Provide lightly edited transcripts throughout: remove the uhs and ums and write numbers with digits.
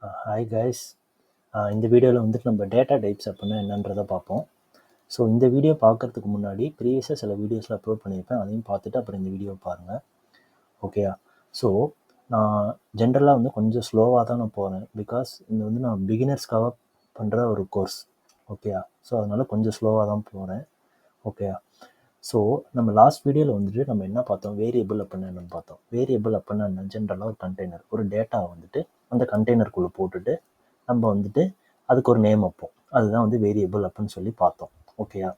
Hi guys. இந்த வீடியோவில் வந்துட்டு நம்ம டேட்டா டைப்ஸ் அப்படின்னா என்னன்றதை பார்ப்போம். ஸோ இந்த வீடியோ பார்க்குறதுக்கு முன்னாடி ப்ரீவியஸாக சில வீடியோஸில் அப்லோட் பண்ணியிருப்பேன், அதையும் பார்த்துட்டு அப்புறம் இந்த வீடியோ பாருங்கள். ஓகேயா? ஸோ நான் ஜென்ரலாக வந்து கொஞ்சம் ஸ்லோவாக தான் நான் போகிறேன், பிகாஸ் இது வந்து நான் பிகினர்ஸ்க்காக பண்ணுற ஒரு கோர்ஸ். ஓகேயா? ஸோ அதனால் கொஞ்சம் ஸ்லோவாக தான் போகிறேன். ஓகேயா? ஸோ நம்ம லாஸ்ட் வீடியோவில் வந்துட்டு நம்ம என்ன பார்த்தோம், வேரியபிள் அப்படின்னா என்னென்னு பார்த்தோம். வேரியபிள் அப்படின்னா என்ன, ஜென்ரலாக ஒரு கண்டெய்னர், ஒரு டேட்டா வந்துட்டு அந்த கண்டெய்னருக்குள்ளே போட்டுட்டு நம்ம வந்துட்டு அதுக்கு ஒரு நேம் வைப்போம். அதுதான் வந்து வேரியபிள் அப்படின்னு சொல்லி பார்த்தோம். ஓகேயா?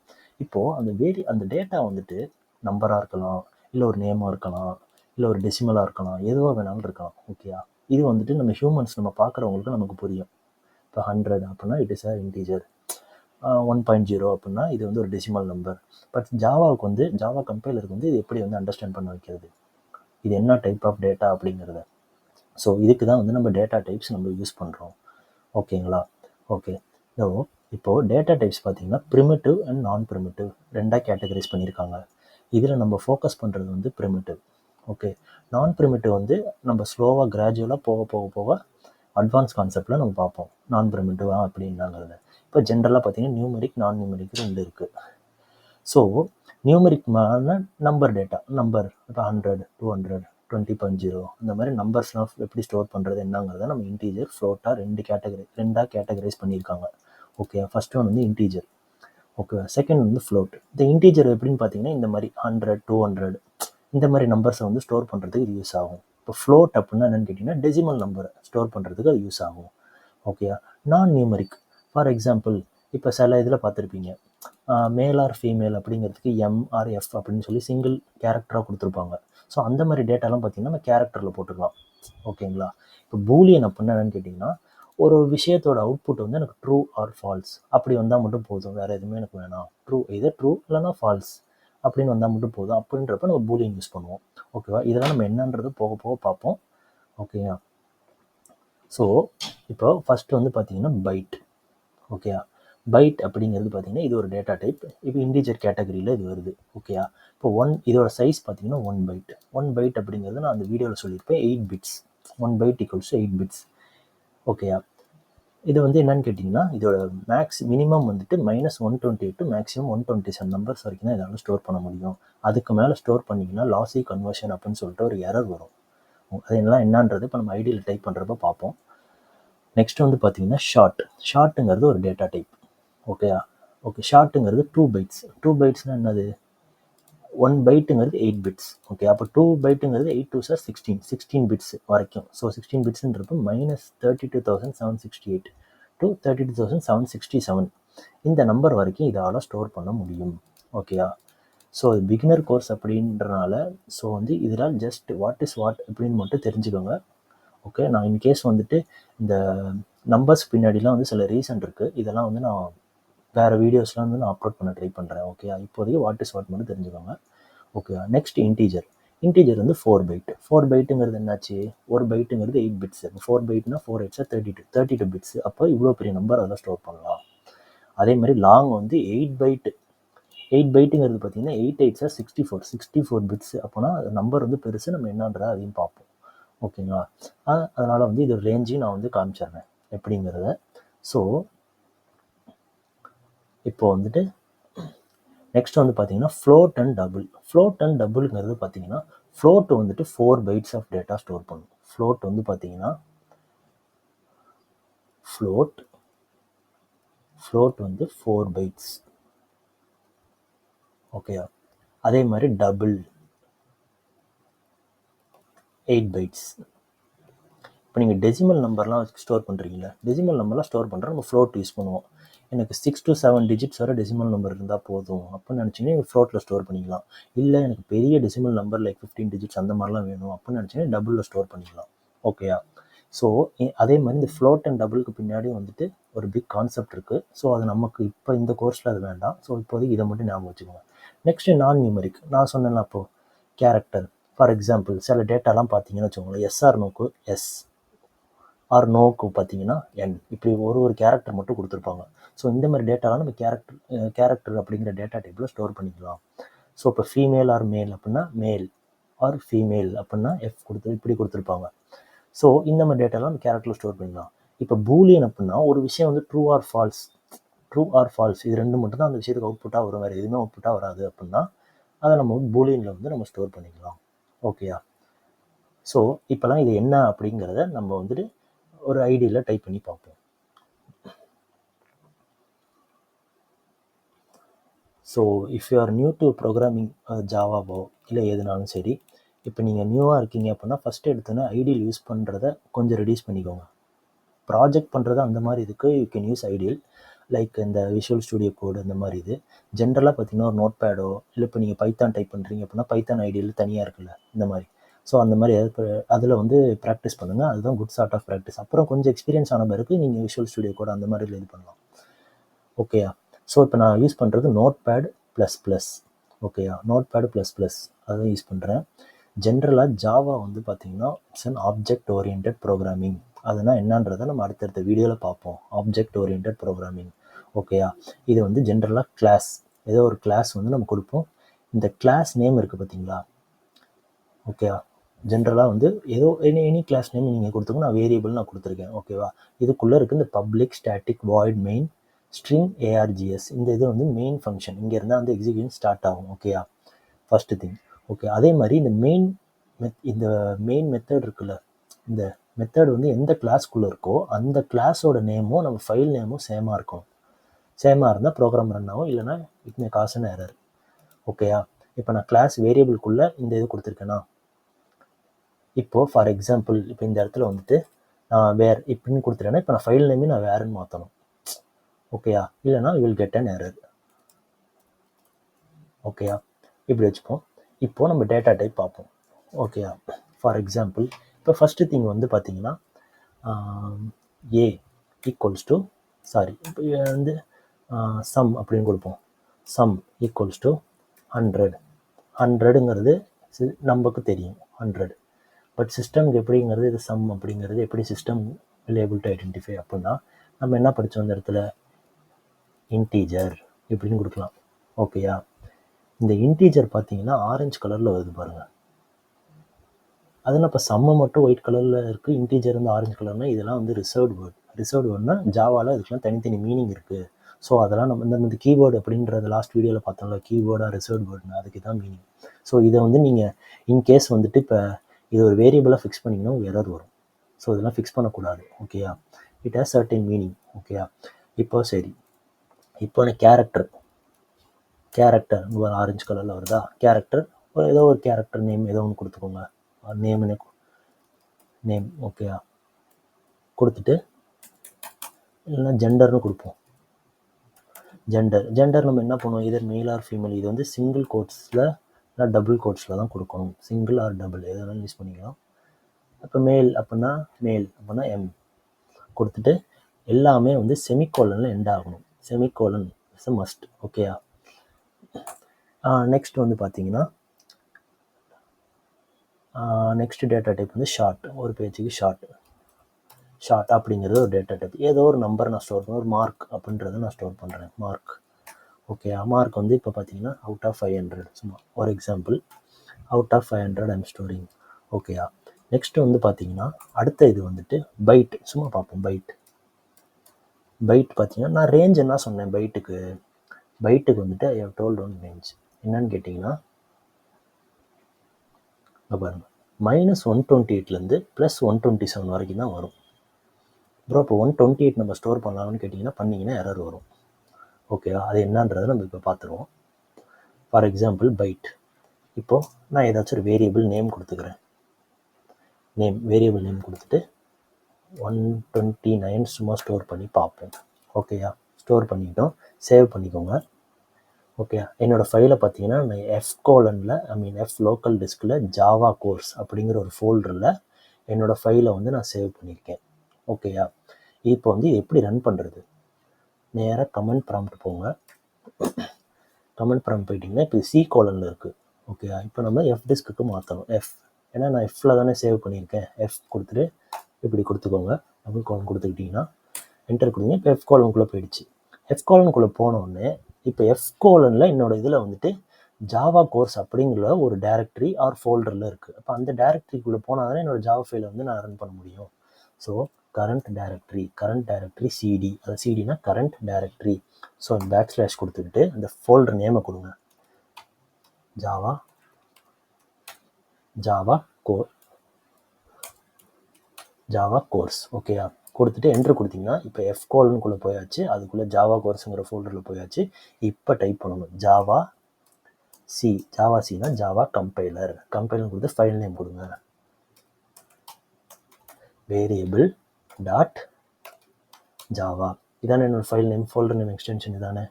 இப்போது அந்த டேட்டா வந்துட்டு நம்பராக இருக்கலாம், இல்லை ஒரு நேமாக இருக்கலாம், இல்லை ஒரு டெசிமலாக இருக்கலாம், எதுவாக வேணாலும் இருக்கலாம். ஓகேயா? இது வந்துட்டு நம்ம ஹியூமன்ஸ் நம்ம பார்க்குறவங்களுக்கு நமக்கு புரியும். இப்போ 100 அப்படின்னா இட் இஸ் அ இன்டீஜர், 1.0 அப்படின்னா இது வந்து ஒரு டெசிமல் நம்பர். பட் ஜாவாவுக்கு வந்து ஜாவா கம்பைலருக்கு வந்து இது எப்படி வந்து அண்டர்ஸ்டாண்ட் பண்ண வைக்கிறது, இது என்ன டைப் ஆஃப் டேட்டா அப்படிங்கிறத. ஸோ இதுக்கு தான் வந்து நம்ம டேட்டா டைப்ஸ் நம்ம யூஸ் பண்ணுறோம். ஓகேங்களா? ஓகே. இப்போது டேட்டா டைப்ஸ் பார்த்தீங்கன்னா ப்ரிமிட்டிவ் அண்ட் நான் ப்ரிமிட்டிவ் ரெண்டாக கேட்டகரைஸ் பண்ணியிருக்காங்க. இதில் நம்ம ஃபோக்கஸ் பண்ணுறது வந்து ப்ரிமிட்டிவ். ஓகே. நான் ப்ரிமிட்டிவ் வந்து நம்ம ஸ்லோவாக கிராஜுவலாக போக போக போக அட்வான்ஸ் கான்செப்டில் நம்ம பார்ப்போம் நான் ப்ரிமிட்டிவா அப்படின்னாங்கிறத. இப்போ ஜென்ரலாக பார்த்தீங்கன்னா நியூமெரிக், நான் நியூமெரிக் ரெண்டு இருக்குது. So numeric number data, number இப்போ 100, 200, 20.0 இந்த மாதிரி நம்பர்ஸ்லாம் எப்படி ஸ்டோர் பண்ணுறது என்னங்கிறத நம்ம இன்டீஜர், ஃப்ளோட்டாக ரெண்டாக கேட்டகரைஸ் பண்ணியிருக்காங்க. ஓகே. ஃபர்ஸ்ட் ஒன் வந்து இன்டீஜர். ஓகே. செகண்ட் வந்து ஃப்ளோட். இந்த இன்டீஜர் எப்படின்னு பார்த்தீங்கன்னா இந்த மாதிரி 100, 200 இந்த மாதிரி நம்பர்ஸை வந்து ஸ்டோர் பண்ணுறதுக்கு இது யூஸ் ஆகும். இப்போ ஃப்ளோட் அப்படின்னா என்னென்னு கேட்டிங்கன்னா டெசிமல் நம்பரை ஸ்டோர் பண்ணுறதுக்கு அது யூஸ் ஆகும். ஓகே. நான் நியூமெரிக், ஃபார் எக்ஸாம்பிள் இப்போ சில இதில் பார்த்துருப்பீங்க, மேல் ஆர் ஃபீமேல் அப்படிங்கிறதுக்கு எம் ஆர் எஃப் அப்படின்னு சொல்லி சிங்கிள் கேரக்டராக கொடுத்துருப்பாங்க. ஸோ அந்த மாதிரி டேட்டாலாம் பார்த்திங்கன்னா நம்ம கேரக்டரில் போட்டுக்கலாம். ஓகேங்களா? இப்போ பூலியன் அப்படின்னா என்னென்னு கேட்டிங்கன்னா ஒரு விஷயத்தோட அவுட்புட் வந்து எனக்கு ட்ரூ ஆர் ஃபால்ஸ் அப்படி வந்தால் மட்டும் போதும், வேறு எதுவுமே எனக்கு வேணாம், ட்ரூ இல்லைனா ஃபால்ஸ் அப்படின்னு வந்தால் மட்டும் போதும் அப்படின்றப்ப நம்ம பூலியன் யூஸ் பண்ணுவோம். ஓகேவா? இதெல்லாம் நம்ம என்னன்றது போக போக பார்ப்போம். ஓகேயா? ஸோ இப்போ ஃபஸ்ட்டு வந்து பார்த்தீங்கன்னா பைட். ஓகேயா? பைட் அப்படிங்கிறது பார்த்தீங்கன்னா இது ஒரு டேட்டா டைப். இப்போ இன்டீஜர் கேட்டகரியில் இது வருது. ஓகேயா? இப்போ இதோட சைஸ் பார்த்தீங்கன்னா 1 பைட். 1 பைட் அப்படிங்கிறது நான் அந்த வீடியோவில் சொல்லியிருப்பேன் 8 பிட்ஸ். 1 byte equals 8 bits. ஓகேயா? இது வந்து என்னன்னு கேட்டிங்கன்னா இதோட மினிமம் வந்துட்டு -128 டு மேக்ஸிமம் 127 நம்பர்ஸ் வரைக்கும் தான் இதனால் ஸ்டோர் பண்ண முடியும். அதுக்கு மேலே ஸ்டோர் பண்ணிங்கன்னா லாஸி கன்வர்ஷன் அப்படின்னு சொல்லிட்டு ஒரு எரர் வரும். அது என்னன்றது இப்போ நம்ம ஐடியில் டைப் பண்ணுறப்ப பார்ப்போம். நெக்ஸ்ட் வந்து பார்த்தீங்கன்னா ஷார்ட்டுங்கிறது ஒரு டேட்டா டைப். ஓகேயா? ஓகே. ஷார்ட்டுங்கிறது 2 பைட்ஸ். 2 பைட்ஸ்னால் என்னது, 1 பைட்டுங்கிறது 8 பிட்ஸ். ஓகே. அப்போ 2 பைட்டுங்கிறது 8 2 சார் 16 பிட்ஸ் வரைக்கும். ஸோ 16 பிட்ஸ்ன்றப்போ -32,768 to 32,767 இந்த நம்பர் வரைக்கும் இதால் ஸ்டோர் பண்ண முடியும். ஓகேயா? ஸோ பிகினர் கோர்ஸ் அப்படின்றனால ஸோ வந்து இதில் ஜஸ்ட் வாட் இஸ் வாட் அப்படின்னு மட்டும் தெரிஞ்சுக்கோங்க. ஓகே. நான் இன்கேஸ் வந்துட்டு இந்த நம்பர்ஸ் பின்னாடிலாம் வந்து சில ரீசன் இருக்குது, இதெல்லாம் வந்து நான் வேறு வீடியோஸ்லாம் வந்து நான் அப்லோட் பண்ண ட்ரை பண்ணுறேன். ஓகே. இப்போதைக்கு வாட் இஸ் வாட் மட்டும் தெரிஞ்சுக்கோங்க. ஓகே. நெக்ஸ்ட் இன்டீஜர் வந்து 4 பைட். 4 பைட்டுங்கிறது என்னாச்சு, ஒரு பைட்டுங்கிறது 8 பிட்ஸ். 4 பைட்னா 4 8 32 பிட்ஸ். அப்போ இவ்வளோ பெரிய நம்பர் அதெல்லாம் ஸ்டோர் பண்ணலாம். அதே மாதிரி லாங் வந்து 8 பைட்டு. 8 பைட்டுங்கிறது பார்த்தீங்கன்னா 8 8 சார் 64 பிட்ஸ். அப்போனா நம்பர் வந்து பெருசு, நம்ம என்னன்றதை அதையும் பார்ப்போம். ஓகேங்களா? அதனால் வந்து இது ரேஞ்சையும் நான் வந்து காமிச்சிடுறேன் எப்படிங்கிறத. ஸோ இப்போ வந்துட்டு நெக்ஸ்ட் வந்து பார்த்தீங்கன்னா ஃப்ளோட் அண்ட் டபுள்ங்கிறது பார்த்தீங்கன்னா ஃப்ளோட் வந்துட்டு 4 பைட்ஸ் ஆஃப் டேட்டா ஸ்டோர் பண்ணும். ஃப்ளோட் வந்து பார்த்தீங்கன்னா ஃப்ளோட் வந்து 4 பைட்ஸ். ஓகேயா? அதே மாதிரி டபுள் 8 பைட்ஸ். இப்போ நீங்கள் டெசிமல் நம்பர்லாம் ஸ்டோர் பண்ணுறீங்களா, டெசிமல் நம்பர்லாம் ஸ்டோர் பண்ணுற நம்ம ஃப்ளோட் யூஸ் பண்ணுவோம். எனக்கு 6 to 7 டிஜிட்ஸ் வர டெசிமல் நம்பர் இருந்தால் போதும் அப்படின்னு நினச்சிங்கன்னா நீங்கள் ஃப்ளோட்டில் ஸ்டோர் பண்ணிக்கலாம். இல்லை எனக்கு பெரிய டெசிமல் நம்பர் லைக் 15 டிஜிட்ஸ் அந்த மாதிரிலாம் வேணும் அப்படின்னு நினச்சிங்கன்னா டபுளில் ஸ்டோர் பண்ணிக்கலாம். ஓகேயா? ஸோ அதே மாதிரி இந்த ஃப்ளோட் அண்ட் டபுளுக்கு பின்னாடி வந்துட்டு ஒரு பிக் கான்செப்ட் இருக்குது. ஸோ அது நமக்கு இப்போ இந்த கோர்ஸில் அது வேண்டாம். ஸோ இப்போதைக்கு இதை மட்டும் ஞாபகம் வச்சுக்கோங்க. நெக்ஸ்ட்டு நான் நியூமெரிக். நான் சொன்னேன்னா அப்போது கேரக்டர், ஃபார் எக்ஸாம்பிள் சில டேட்டாலாம் பார்த்தீங்கன்னு வச்சுக்கோங்களேன், எஸ்ஆர் நோக்கு எஸ் ஆர் நோக்கு பார்த்தீங்கன்னா என், இப்படி ஒரு கேரக்டர் மட்டும் கொடுத்துருப்பாங்க. ஸோ இந்த மாதிரி டேட்டாலாம் நம்ம கேரக்டர் அப்படிங்கிற டேட்டா டைப்பில் ஸ்டோர் பண்ணிக்கலாம். ஸோ இப்போ ஃபீமேல் ஆர் மேல் அப்படின்னா மேல் ஆர் ஃபீமேல் அப்படின்னா எஃப் இப்படி கொடுத்துருப்பாங்க. ஸோ இந்த மாதிரி டேட்டாலாம் நம்ம கேரக்டரில் ஸ்டோர் பண்ணிக்கலாம். இப்போ பூலியன் அப்படின்னா ஒரு விஷயம் வந்து ட்ரூ ஆர் ஃபால்ஸ் இது ரெண்டு மட்டும் தான் அந்த விஷயத்துக்கு அவுட்புட்டாக வரும், வேறு எதுவுமே அவுட்புட்டாக வராது அப்படின்னா அதை நம்ம பூலியனில் வந்து நம்ம ஸ்டோர் பண்ணிக்கலாம். ஓகேயா? ஸோ இப்போலாம் இது என்ன அப்படிங்கிறத நம்ம வந்துட்டு ஒரு ஐடியில் டைப் பண்ணி பார்ப்போம். So if you are new to programming ஜாவாவோ இல்லை எதுனாலும் சரி, இப்போ நீங்கள் நியூவாக இருக்கீங்க அப்படின்னா ஃபஸ்ட்டு எடுத்தோன்னே ஐடியல் யூஸ் பண்ணுறத கொஞ்சம் ரெடியூஸ் பண்ணிக்கோங்க. ப்ராஜெக்ட் பண்ணுறது அந்த மாதிரி இதுக்கு you can use ideal, like இந்த விஷுவல் ஸ்டுடியோ கோடு அந்த மாதிரி. இது ஜென்ரலாக பார்த்தீங்கன்னா ஒரு நோட் பேடோ இல்லை இப்போ நீங்கள் பைத்தான் டைப் பண்ணுறீங்க அப்படின்னா பைத்தான் ஐடியல் தனியாக இருக்குல்ல இந்த மாதிரி. ஸோ அந்த மாதிரி அதில் வந்து ப்ராக்டிஸ் பண்ணுங்கள், அதுதான் குட் சார்ட் ஆஃப் ப்ராக்டிஸ். அப்புறம் கொஞ்சம் எக்ஸ்பீரியன்ஸ் ஆன பிறகு நீங்கள் விஷுவல் ஸ்டுடியோ கோடு அந்த மாதிரி இது பண்ணலாம். ஓகேயா? ஸோ இப்போ நான் யூஸ் பண்ணுறது நோட் பேட் ப்ளஸ் ப்ளஸ். ஓகேயா? நோட் பேட் ப்ளஸ் ப்ளஸ் அதுதான் யூஸ் பண்ணுறேன். ஜென்ரலாக ஜாவா வந்து பார்த்திங்கன்னா it's an object oriented programming. அதனால் என்னன்றதை நம்ம அடுத்தடுத்த வீடியோவில் பார்ப்போம். Object oriented programming. ஓகேயா? இது வந்து ஜென்ரலாக கிளாஸ், ஏதோ ஒரு கிளாஸ் வந்து நம்ம கொடுப்போம். இந்த கிளாஸ் நேம் இருக்குது பார்த்தீங்களா? ஓகேவா? ஜென்ரலாக வந்து ஏதோ எனி கிளாஸ் நேம் நீங்கள் கொடுத்துக்கணும். நான் வேரியபிள் நான் கொடுத்துருக்கேன். ஓகேவா? இதுக்குள்ளே இருக்குது இந்த public static void main string ARGS. இந்த இது வந்து மெயின் ஃபங்க்ஷன். இங்கே இருந்தால் வந்து எக்ஸிக்யூஷன் ஸ்டார்ட் ஆகும். ஓகேயா? First thing. ஓகே, அதே மாதிரி இந்த மெயின் மெத்தட் இருக்குல்ல, இந்த மெத்தட் வந்து எந்த கிளாஸ்க்குள்ளே இருக்கோ அந்த கிளாஸோட நேமும் நம்ம ஃபைல் நேமும் சேமாக இருக்கும். சேமாக இருந்தால் ப்ரோக்ராம் ரன் ஆகும், இல்லைனா it may cos an error. ஓகேயா? இப்போ நான் கிளாஸ் வேரியபிள்குள்ளே இந்த இது கொடுத்துருக்கேன்னா, இப்போது ஃபார் எக்ஸாம்பிள் இப்போ இந்த இடத்துல வந்துட்டு நான் வேர் இப்படின்னு கொடுத்துட்டேன்னா இப்போ நான் ஃபைல் நேமே நான் வேறுன்னு மாற்றணும். ஓகேயா? இல்லைனா you will get an error. ஓகேயா? இப்படி வச்சுப்போம். இப்போது நம்ம டேட்டா டைப் பார்ப்போம். ஓகேயா? ஃபார் எக்ஸாம்பிள் இப்போ ஃபஸ்ட்டு திங் வந்து பார்த்தீங்கன்னா ஏ ஈக்குவல்ஸ் டு இப்போ வந்து சம் அப்படின்னு கொடுப்போம். Some equals to 100. 100ங்கிறது நமக்கு தெரியும் 100. பட் சிஸ்டம்க்கு எப்படிங்கிறது இது சம் அப்படிங்கிறது எப்படி system will able to identify அப்படின்னா நம்ம என்ன படித்தோம் அந்த இடத்துல, இன்டீஜர் இப்படின்னு கொடுக்கலாம். ஓகேயா? இந்த இன்டீஜர் பார்த்தீங்கன்னா ஆரஞ்சு கலரில் வருது பாருங்கள். அதில் இப்போ சம்மை மட்டும் ஒயிட் கலரில் இருக்குது, இன்டீஜர் வந்து ஆரஞ்சு கலர்னால் இதெல்லாம் வந்து ரிசர்வ்டு வேர்ட்னா ஜாவாவில் அதுக்கெலாம் தனித்தனி மீனிங் இருக்குது. ஸோ அதெல்லாம் நம்ம இந்த கீவேர்டு அப்படின்றது லாஸ்ட் வீடியோவில் பார்த்தோம்ல, கீவேர்டாக ரிசர்வ்டு வேர்டுனா அதுக்கு தான் மீனிங். ஸோ இதை வந்து நீங்கள் இன்கேஸ் வந்துட்டு இப்போ இது ஒரு வேரியபிளாக ஃபிக்ஸ் பண்ணிங்கன்னா ஒரு எரர் வரும். ஸோ இதெல்லாம் ஃபிக்ஸ் பண்ணக்கூடாது. ஓகேயா? It has certain meaning. ஓகேயா? இப்போ சரி, இப்போ எனக்கு கேரக்டர் ஆரஞ்சு கலரில் வருதா, கேரக்டர் ஏதோ ஒரு கேரக்டர் நேம் ஏதோ ஒன்று கொடுத்துக்கோங்க. நேம் ஓகேயா? கொடுத்துட்டு இல்லைன்னா ஜெண்டர்னு கொடுப்போம். ஜெண்டர் நம்ம என்ன பண்ணுவோம், இதர் மேல் ஆர் ஃபீமேல். இது வந்து சிங்கிள் கோட்ஸில் இல்லை டபுள் கோட்ஸில் தான் கொடுக்கணும். சிங்கிள் ஆர் டபுள் எது வேணாலும் யூஸ் பண்ணிக்கலாம். இப்போ மேல் அப்படின்னா எம் கொடுத்துட்டு எல்லாமே வந்து செமிகோலனில் எண்ட் ஆகணும். Semicolon is a must. ஓகேயா? நெக்ஸ்ட் வந்து பார்த்தீங்கன்னா நெக்ஸ்ட் டேட்டா டைப் வந்து ஷார்ட். ஒரு பேஜுக்கு ஷார்ட் அப்படிங்கிறது ஒரு டேட்டா டைப். ஏதோ ஒரு நம்பர் நான் ஸ்டோர் பண்ணுறேன், ஒரு மார்க் அப்படின்றத நான் ஸ்டோர் பண்ணுறேன். மார்க். ஓகே, மார்க் வந்து இப்போ பார்த்தீங்கன்னா அவுட் ஆஃப் 500. சும்மா ஒரு example, out of 500 I'm storing. ஓகேயா? நெக்ஸ்ட் வந்து பார்த்தீங்கன்னா அடுத்த இது வந்துட்டு பைட். சும்மா பார்ப்போம். பைட் பார்த்தீங்கன்னா நான் ரேஞ்ச் என்ன சொன்னேன், பைட்டுக்கு வந்துட்டு I have told one range. என்னன்னு கேட்டிங்கன்னா பாருங்கள், -128லேருந்து +127 வரைக்கும் தான் வரும். ப்ரோ இப்போ 128 நம்ம ஸ்டோர் பண்ணலாம்னு கேட்டிங்கன்னா பண்ணிங்கன்னா எரர் வரும். ஓகேவா? அது என்னன்றதை நம்ம இப்போ பார்த்துருவோம். For example byte. இப்போது நான் ஏதாச்சும் ஒரு வேரியபிள் நேம் கொடுத்துக்கிறேன். வேரியபிள் நேம் கொடுத்துட்டு 129 சும்மா ஸ்டோர் பண்ணி பார்ப்போம். ஓகேயா? ஸ்டோர் பண்ணிக்கிட்டோம். சேவ் பண்ணிக்கோங்க. ஓகே, என்னோடய ஃபைலை பார்த்தீங்கன்னா நான் எஃப் லோக்கல் டிஸ்கில் ஜாவா கோர்ஸ் அப்படிங்கிற ஒரு ஃபோல்டரில் என்னோடய ஃபைலை வந்து நான் சேவ் பண்ணியிருக்கேன். ஓகேயா? இப்போ வந்து எப்படி ரன் பண்ணுறது, நேராக கமெண்ட் ப்ராம்ப்ட் போங்க. கமெண்ட் ப்ராம்ப்ட் போயிட்டிங்கன்னா இப்போ C:\, இருக்குது. ஓகேயா? இப்போ நம்ம எஃப் டிஸ்க்கு மாற்றணும். ஏன்னா நான் எஃப்பில் தானே சேவ் பண்ணியிருக்கேன். எஃப் கொடுத்துட்டு இப்படி கொடுத்துக்கோங்க. டபுள் : கொடுத்துக்கிட்டிங்கன்னா என்டர் கொடுங்க. இப்போ F:\குள்ளே போயிடுச்சு. F:\குள்ளே போனோடனே இப்போ F:\ல் என்னோடய இதில் வந்துட்டு ஜாவா கோர்ஸ் அப்படிங்கிற ஒரு டைரக்டரி ஆர் ஃபோல்டரில் இருக்குது. அப்போ அந்த டைரக்டரிக்குள்ளே போனால் தானே என்னோடய ஜாவா ஃபைலை வந்து நான் ரன் பண்ண முடியும். ஸோ கரண்ட் டைரக்டரி சிடி, அது சிடினா கரண்ட் டைரக்டரி. ஸோ பேக்ஸ்லாஷ் கொடுத்துக்கிட்டு அந்த ஃபோல்டர் நேமை கொடுங்க, ஜாவா கோர்ஸ். ஓகேயா, கொடுத்துட்டு என்ட்ரு கொடுத்தீங்கன்னா இப்போ F:/குள்ளே போயாச்சு, அதுக்குள்ளே ஜாவா கோர்ஸுங்கிற ஃபோல்டரில் போயாச்சு. இப்போ டைப் பண்ணணும் ஜாவா சினா ஜாவா கம்பைலர் கொடுத்து ஃபைல் நேம் கொடுங்க, வேரியபிள் டாட் ஜாவா. இதானே என்னோடய file name, folder name extension இதானே.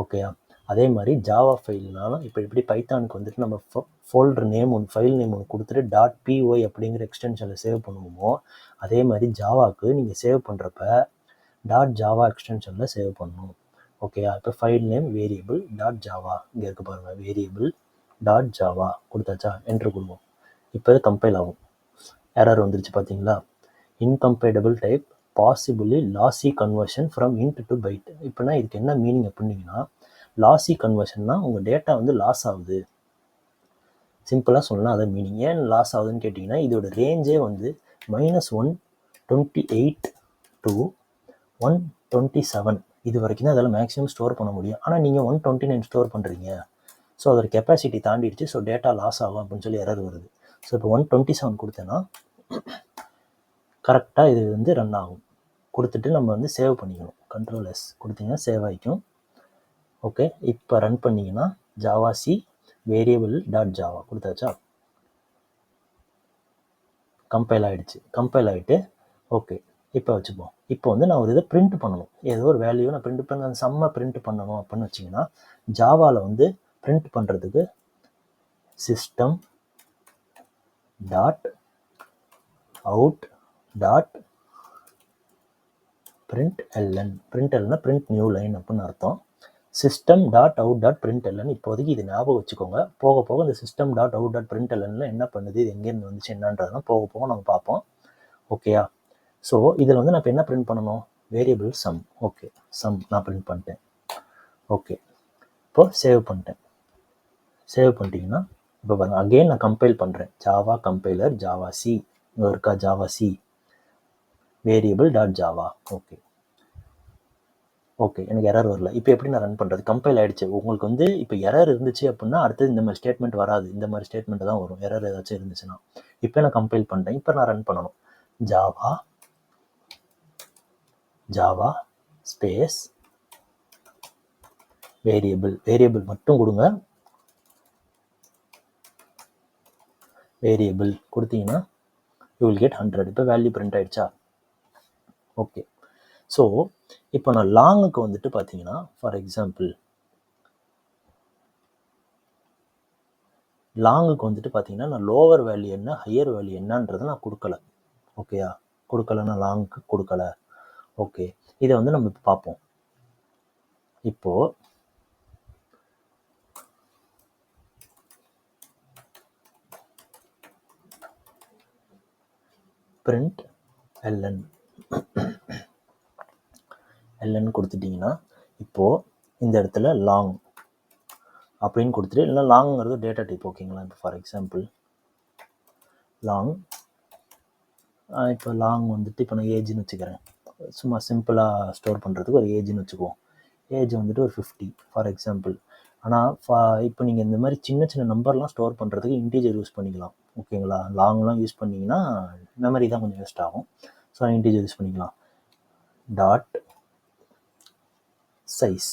ஓகேயா, அதே மாதிரி ஜாவா ஃபைல்னாலும் இப்போ எப்படி பைத்தானுக்கு வந்துட்டு நம்ம ஃபோல்டர் நேம் ஒன்று, ஃபைல் நேம் ஒன்று கொடுத்துட்டு .py அப்படிங்கிற எக்ஸ்டென்ஷனில் சேவ் பண்ணுவோமோ, அதே மாதிரி ஜாவாவுக்கு நீங்கள் சேவ் பண்ணுறப்ப .java எக்ஸ்டென்ஷனில் சேவ் பண்ணணும். ஓகேயா, இப்போ ஃபைல் நேம் வேரியபிள் .java இங்கே இருக்க பாருங்கள், வேரியபிள் .java கொடுத்தாச்சா, என்ட்ரு கொடுவோம். இப்போ இது கம்பைல் ஆகும். எரர் வந்துருச்சு பார்த்தீங்களா, incompatible type possibly lossy conversion from int to byte. இப்போனா இதுக்கு என்ன மீனிங் அப்படின்னா, லாஸி கன்வர்ஷன்னா உங்கள் டேட்டா வந்து லாஸ் ஆகுது, சிம்பிளாக சொல்லலாம் அதை மீனிங். ஏன் லாஸ் ஆகுதுன்னு கேட்டிங்கன்னா, இதோட ரேஞ்சே வந்து -128 to 127 இது வரைக்கும் தான் அதில் மேக்ஸிமம் ஸ்டோர் பண்ண முடியும். ஆனால் நீங்கள் 129 ஸ்டோர் பண்ணுறீங்க, ஸோ அதோட கெப்பாசிட்டி தாண்டிடுச்சு, ஸோ டேட்டா லாஸ் ஆகும் அப்படின்னு சொல்லி எரர் வருது. ஸோ இப்போ 127 கொடுத்தேன்னா கரெக்டாக இது வந்து ரன் ஆகும். கொடுத்துட்டு நம்ம வந்து சேவ் பண்ணிக்கணும், Ctrl+S கொடுத்தீங்கன்னா சேவ் ஆகிக்கும். ஓகே, இப்போ ரன் பண்ணிங்கன்னா ஜாவா சி வேரியபிள் .java கொடுத்தாச்சா, கம்பைல் ஆகிடுச்சு. கம்பைல் ஆகிட்டு ஓகே, இப்போ வச்சுப்போம். இப்போ வந்து நான் ஒரு இதை பிரிண்ட் பண்ணணும், ஏதோ ஒரு வேல்யூ நான் பிரிண்ட் பண்ண, அந்த சம்மை பிரிண்ட் பண்ணணும் அப்படின்னு வச்சிங்கன்னா, ஜாவாவில் வந்து பிரிண்ட் பண்ணுறதுக்கு system dot out dot println, print new line அப்படின்னு அர்த்தம். system dot out dot println. இப்போதைக்கு இது ஞாபகம் வச்சுக்கோங்க, போக போக இந்த system டாட் அவுட் டாட் printlnல என்ன பண்ணுது, இது எங்கேருந்து வந்துச்சு என்னன்றதுலாம் போக போக நம்ம பார்ப்போம். ஓகேயா, ஸோ இதில் வந்து நான் இப்போ என்ன பிரிண்ட் பண்ணணும், வேரியபிள் சம். ஓகே, சம் நான் பிரிண்ட் பண்ணிட்டேன். ஓகே, இப்போது சேவ் பண்ணிட்டேன். சேவ் பண்ணிட்டீங்கன்னா இப்போ பாருங்கள், அகெயின் நான் கம்பைல் பண்ணுறேன், ஜாவா கம்பைலர் ஜாவா சி, இங்கே இருக்கா Java C variable .java. Okay okay, எனக்கு எரர் வரல. இப்போ எப்படி நான் ரன் பண்ணுறது, கம்பைல் ஆகிடுச்சு. உங்களுக்கு வந்து இப்போ எரர் இருந்துச்சு அப்படின்னா அடுத்தது இந்த மாதிரி ஸ்டேட்மெண்ட் வராது, இந்த மாதிரி ஸ்டேட்மெண்ட் தான் வரும் எரர் ஏதாச்சும் இருந்துச்சுன்னா. இப்போ நான் கம்பைல் பண்ணிட்டேன், இப்போ நான் ரன் பண்ணணும், ஜாவா ஸ்பேஸ் வேரியபிள் மட்டும் கொடுங்க, வேரியபிள் கொடுத்தீங்கன்னா யூ வில் கெட் 100. இப்போ வேல்யூ பிரிண்ட் ஆகிடுச்சா. ஓகே, ஸோ இப்போ நான் லாங்குக்கு வந்துட்டு பார்த்தீங்கன்னா, ஃபார் எக்ஸாம்பிள் லாங்குக்கு வந்துட்டு பார்த்தீங்கன்னா, நான் லோவர் வேல்யூ என்ன ஹையர் வேல்யூ என்னன்றதை நான் கொடுக்கல. ஓகேயா, கொடுக்கலன்னா லாங்குக்கு கொடுக்கல. ஓகே, இதை வந்து நம்ம இப்போ பார்ப்போம். இப்போது print ln கொடுத்துட்டிங்கன்னா, இப்போது இந்த இடத்துல லாங் அப்படின்னு கொடுத்துட்டு, இல்லைனா லாங்கிறது டேட்டா டைப். ஓகேங்களா, இப்போ ஃபார் எக்ஸாம்பிள் லாங், இப்போ லாங் வந்துட்டு இப்போ நான் ஏஜ்னு வச்சுக்கிறேன், சும்மா சிம்பிளாக ஸ்டோர் பண்ணுறதுக்கு ஒரு ஏஜ்னு வச்சுக்குவோம். ஏஜ் வந்துட்டு ஒரு 50 ஃபார் எக்ஸாம்பிள். ஆனால் இப்போ நீங்கள் இந்த மாதிரி சின்ன சின்ன நம்பர்லாம் ஸ்டோர் பண்ணுறதுக்கு இன்டீஜர் யூஸ் பண்ணிக்கலாம். ஓகேங்களா, லாங்லாம் யூஸ் பண்ணிங்கன்னா மெமரி தான் கொஞ்சம் வேஸ்ட் ஆகும், ஸோ இன்டீஜர் யூஸ் பண்ணிக்கலாம். டாட் சைஸ்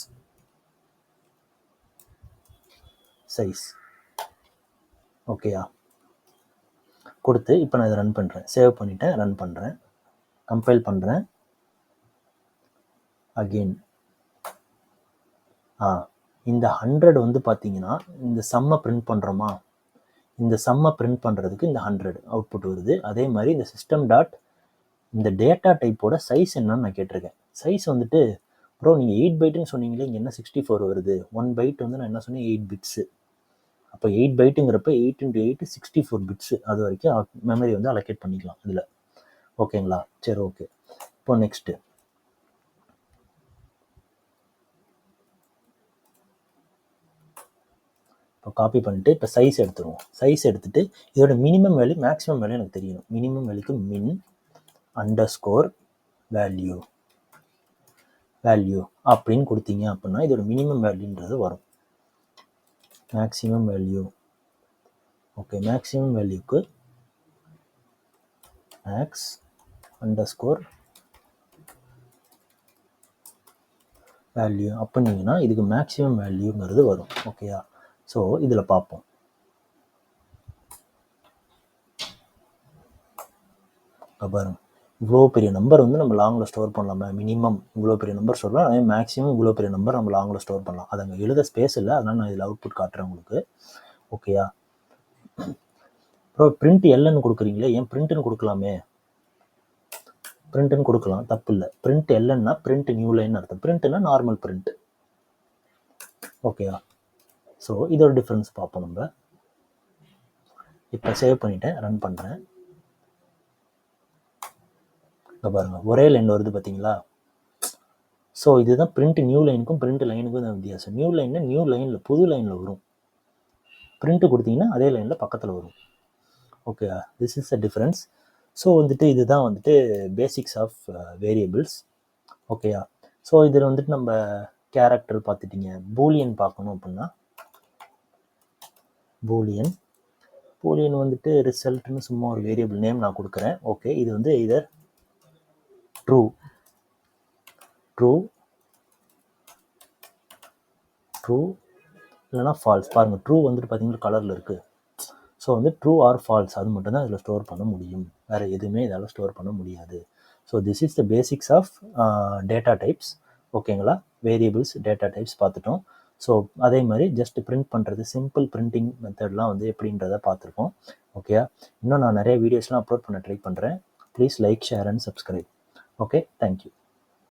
ஓகேயா கொடுத்து இப்போ நான் இதை ரன் பண்ணுறேன், சேவ் பண்ணிவிட்டேன், ரன் பண்ணுறேன், கம்பைல் பண்ணுறேன். அகெயின் இந்த 100 வந்து பார்த்தீங்கன்னா, இந்த சம்மை பிரிண்ட் பண்ணுறோமா, இந்த சம்மை பிரிண்ட் பண்ணுறதுக்கு இந்த 100 அவுட்புட் வருது. அதே மாதிரி இந்த சிஸ்டம் டாட் இந்த டேட்டா டைப்போட சைஸ் என்னன்னு நான் கேட்டிருக்கேன். சைஸ் வந்துட்டு ப்ரோ நீங்கள் 8 பைட்டுன்னு சொன்னீங்களே, இங்கே என்ன 64 வருது, 1 பைட் வந்து நான் என்ன சொன்னேன் 8 பிட்ஸு. அப்போ 8 பைட்டுங்கிறப்ப 8 × 8 64 பிட்ஸு, அது வரைக்கும் மெமரி வந்து அலோகேட் பண்ணிக்கலாம் இதில். ஓகேங்களா, சரி ஓகே. இப்போ நெக்ஸ்ட்டு இப்போ காப்பி பண்ணிவிட்டு இப்போ சைஸ் எடுத்துருவோம். சைஸ் எடுத்துகிட்டு இதோட மினிமம் வேல்யூ மேக்ஸிமம் வேல்யூ எனக்கு தெரியணும். மினிமம் வேல்யூக்கு மின், அண்டர்ஸ்கோர் வேல்யூ அப்படின்னு கொடுத்தீங்க அப்படின்னா இதோட மினிமம் வேல்யூன்றது வரும். Maximum value. ஓகே, மேக்ஸிமம் வேல்யூக்கு மேக்ஸ் அண்டர்ஸ்கோர் வேல்யூ அப்படின்னீங்கன்னா இதுக்கு மேக்ஸிமம் வேல்யூங்கிறது வரும். ஓகேயா? ஸோ இதில் பார்ப்போம். பாருங்க, இவ்வளோ பெரிய நம்பர் வந்து நம்ம லாங்கில் ஸ்டோர் பண்ணலாமா? மினிமம் இவ்வளோ பெரிய நம்பர் சொல்லலாம், அதே மேக்ஸிமம் இவ்வளோ பெரிய நம்பர் நம்ம லாங்கில் ஸ்டோர் பண்ணலாம். அது அங்கே எழுத ஸ்பேஸ் இல்லை, அதனால் நான் இதில் அவுட்புட் காட்டுறேன் உங்களுக்கு. ஓகேயா? அப்புறம் பிரிண்ட் எல்ன்னு கொடுக்குறீங்களே, ஏன் பிரிண்ட்னு கொடுக்கலாமே? பிரிண்ட்னு கொடுக்கலாம், தப்பு இல்லை. பிரிண்ட் எல்ன்னா பிரிண்ட் நியூ லைன் அர்த்தம். பிரிண்ட்னா நார்மல் பிரிண்ட். ஓகேயா? ஸோ இதோட டிஃப்ரென்ஸ் பார்ப்போம் நம்ம. இப்போ சேவ் பண்ணிட்டேன், ரன் பண்ணுறேன். இப்போ பாருங்க, ஒரே லைன் வருது பார்த்தீங்களா? ஸோ இதுதான் பிரிண்ட் நியூ லைனுக்கும் பிரிண்ட் லைனுக்கும் தான் வித்தியாசம். நியூ லைன்னா நியூ லைனில் புது லைனில் வரும். பிரிண்ட்டு கொடுத்தீங்கன்னா அதே லைனில் பக்கத்தில் வரும். Okay, this is a difference. So வந்துட்டு இதுதான் வந்துட்டு பேசிக்ஸ் ஆஃப் வேரியபிள்ஸ். ஓகேயா? ஸோ இதில் வந்துட்டு நம்ம கேரக்டர் பார்த்துட்டிங்க. பூலியன் பார்க்கணும் அப்படின்னா பூலியன் வந்துட்டு ரிசல்ட்னு சும்மா ஒரு வேரியபிள் நேம் நான் கொடுக்குறேன். ஓகே, இது வந்து இதர் ட்ரூ இல்லைனா ஃபால்ஸ். பாருங்கள், ட்ரூ வந்துட்டு பார்த்தீங்கன்னா கலரில் இருக்குது. ஸோ வந்து ட்ரூ ஆர் ஃபால்ஸ் அது மட்டும் தான் இதில் ஸ்டோர் பண்ண முடியும், வேறு எதுவுமே இதால் ஸ்டோர் பண்ண முடியாது. So this is the basics of data types. ஓகேங்களா? வேரியபிள்ஸ், டேட்டா டைப்ஸ் பார்த்துட்டோம். ஸோ அதே மாதிரி ஜஸ்ட் பிரிண்ட் பண்ணுறது, சிம்பிள் பிரிண்டிங் மெத்தட்லாம் வந்து எப்படின்றத பார்த்துருக்கோம். ஓகே, இன்னும் நான் நிறைய வீடியோஸ்லாம் அப்லோட் பண்ண ட்ரை பண்ணுறேன். Please like, share and subscribe. Okay, thank you.